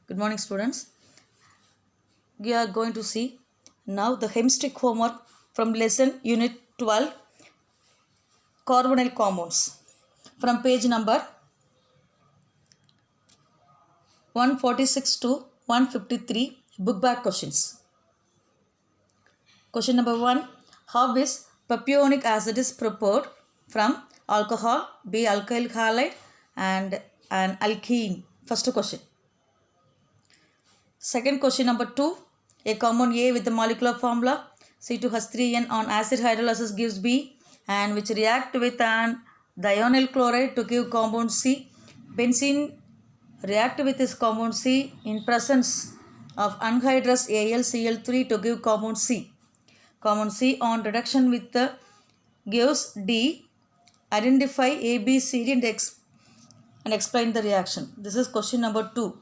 Good morning, students. We are going to see now the hemstick homework from lesson unit 12, carbonyl compounds, from page number 146 to 153, book back questions. Question number 1. How is propionic acid is prepared from alcohol, B. alkyl halide and an alkene? First question. Second question number 2. A compound A with the molecular formula C2H3N on acid hydrolysis gives B, and which react with an thionyl chloride to give compound C. Benzene react with this compound C in presence of anhydrous AlCl3 to give compound C. Compound C on reduction with the gives D. Identify A, B, C, D and explain the reaction. This is question number 2.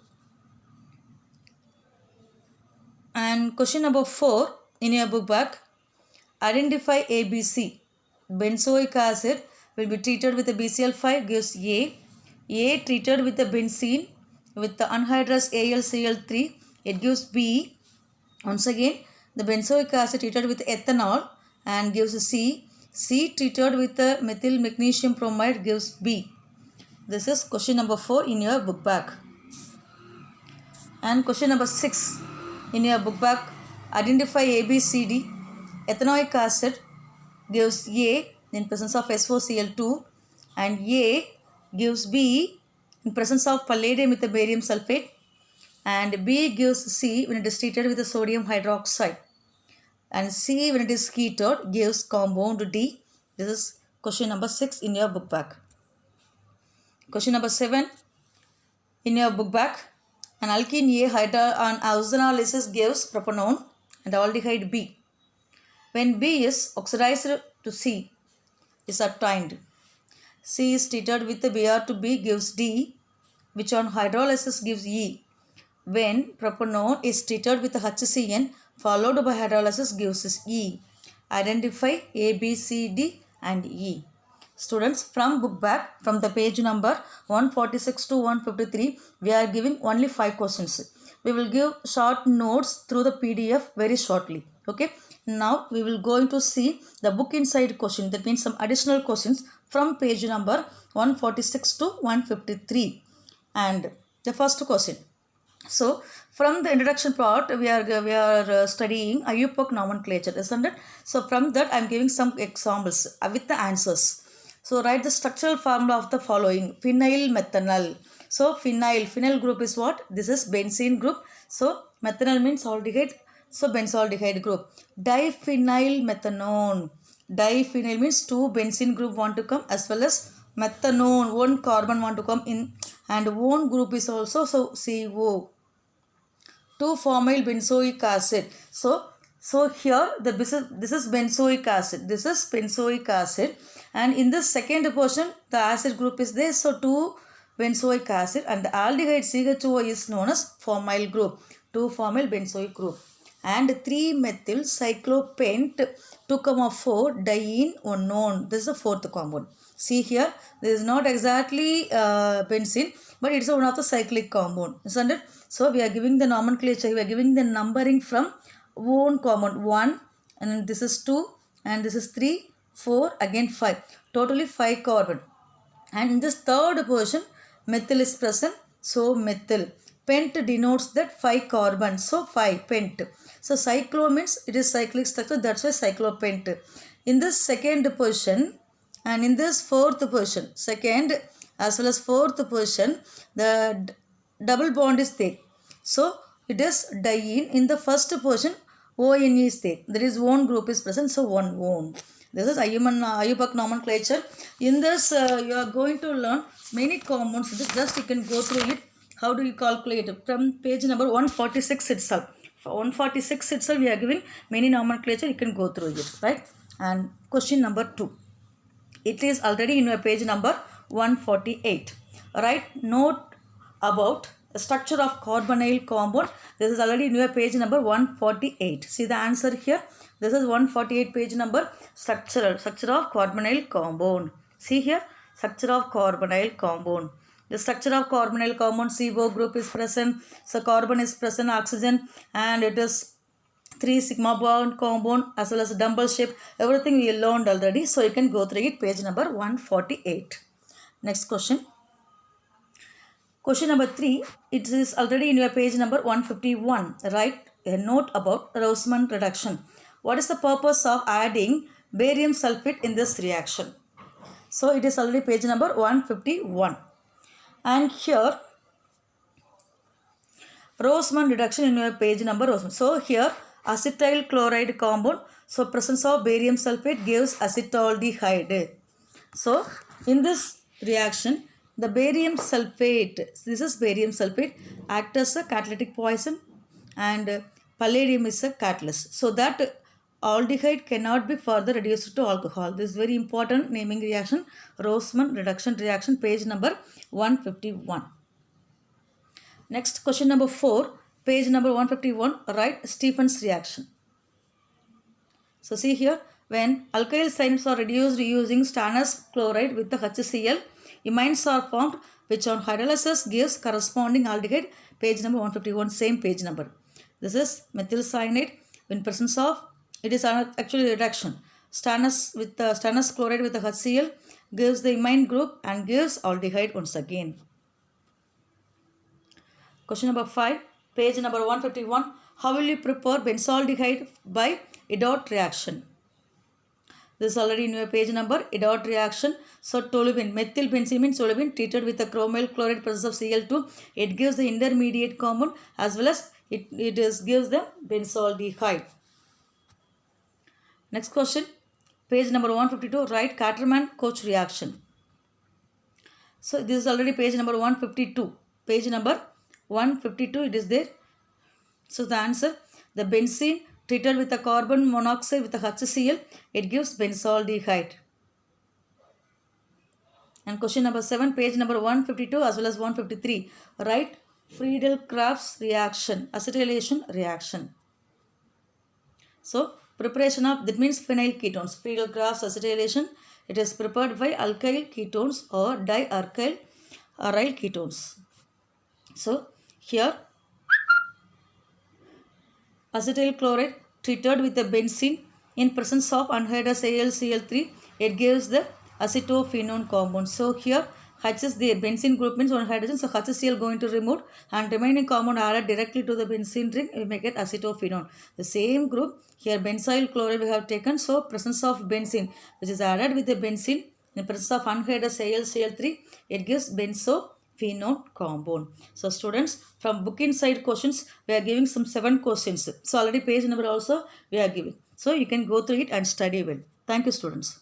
And question number 4 in your book back, identify ABC. Benzoic acid will be treated with the BCl5 gives A. A treated with the benzene with the anhydrous AlCl3, it gives B. Once again, the benzoic acid treated with ethanol and gives C. C treated with the methyl magnesium bromide gives B. This is question number 4 in your book back. And question number 6 in your book back, identify ABCD. Ethanoic acid gives A in presence of SOCl2 and A gives B in presence of palladium with the barium sulfate, and B gives C when it is treated with the sodium hydroxide, and C when it is heated gives compound D. This is question number 6 in your book back. Question number 7 in your book back, an alkene A on ozonolysis gives propanone and aldehyde B. When B is oxidized to C is obtained. C is treated with the Br to B gives D, which on hydrolysis gives E. When propanone is treated with the HCN followed by hydrolysis gives E. Identify A, B, C, D and E. Students, from book back, from the page number 146 to 153, we are giving only 5 questions. We will give short notes through the PDF very shortly. Okay. Now we will going to see the book inside question. That means some additional questions from page number 146 to 153. And the first question. So from the introduction part, we are studying IUPAC nomenclature, isn't it? So from that, I am giving some examples with the answers. So write the structural formula of the following. Phenyl methanol. So phenyl group is what? This is benzene group. So methanol means aldehyde. So benzaldehyde group. Diphenyl methanone. Diphenyl means 2 benzene group want to come, as well as methanone, 1 carbon want to come in, and 1 group is also so CO. 2-formyl benzoic acid. So here this is benzoic acid. This is benzoic acid, and in the second portion the acid group is there. So 2 benzoic acid, and the aldehyde CHO is known as formyl group. 2-formyl benzoic group, and 3-methyl cyclopent 2,4 diene unknown. This is the 4th compound. See here, this is not exactly benzene, but it's one of the cyclic compound, isn't it? So we are giving the nomenclature, we are giving the numbering from one compound 1, and this is 2, and this is 3, 4, again 5. Totally 5 carbon. And in this third portion, methyl is present, so methyl. Pent denotes that 5 carbon, so 5 pent. So cyclo means it is cyclic structure, that's why cyclopent. In this second portion and in this fourth portion, second as well as fourth portion, the double bond is there. So it is diene. In the first portion, ON is there. There is one group is present, so one ON. This is IUPAC nomenclature. In this, you are going to learn many compounds. Just you can go through it. How do you calculate it? From page number 146 itself. For 146 itself, we are giving many nomenclature. You can go through it, right? And question number 2. It is already in your page number 148. Write note about the structure of carbonyl compound. This is already in your page number 148. See the answer here. This is 148 page number. Structure of carbonyl compound. See here, structure of carbonyl compound. The structure of carbonyl compound CO group is present. So carbon is present, oxygen, and it is 3 sigma bond compound as well as dumbbell shape. Everything we learned already. So you can go through it. Page number 148. Next question. Question number 3. It is already in your page number 151. Write a note about Rossmann reduction. What is the purpose of adding barium sulfate in this reaction? So it is already page number 151. And here Rossmann reduction in your page number Rossmann. So here acetyl chloride compound. So presence of barium sulfate gives acetaldehyde. So in this reaction, the barium sulfate, this is barium sulfate, act as a catalytic poison, and palladium is a catalyst. So that aldehyde cannot be further reduced to alcohol. This is very important naming reaction. Rossmann reduction reaction, page number 151. Next, question number 4, page number 151, write Stefan's reaction. So see here, when alkyl signs are reduced using stannous chloride with the HCl, imines are formed which on hydrolysis gives corresponding aldehyde, page number 151, same page number. This is methyl cyanide in presence of, it is actually reduction. Stannous chloride with the HCl gives the imine group and gives aldehyde once again. Question number 5, page number 151. How will you prepare benzaldehyde by Edot reaction? This is already in your page number, Edot reaction. So toluene, methyl benzene means toluene treated with the chromyl chloride presence of Cl2. It gives the intermediate compound as well as it gives the benzaldehyde. Next question, page number 152, write Caterman-Koch reaction. So this is already page number 152. Page number 152 it is there. So the answer, the benzene treated with the carbon monoxide with the HCl, it gives benzaldehyde. And question number 7, page number 152 as well as 153, write Friedel-Crafts reaction, acetylation reaction. So preparation of, that means phenyl ketones, Friedel-Crafts acetylation, it is prepared by alkyl ketones or dialkyl aryl ketones. So here acetyl chloride treated with the benzene in presence of anhydrous AlCl3, it gives the acetophenone compound. So here H is there, benzene group means one hydrogen, so HCl going to remove and remaining compound added directly to the benzene ring, we make it acetophenone. The same group, here benzyl chloride we have taken, so presence of benzene which is added with the benzene in presence of anhydrous AlCl3, it gives benzophenone compound. So students, from book inside questions, we are giving some 7 questions. So already page number also we are giving. So you can go through it and study well. Thank you students.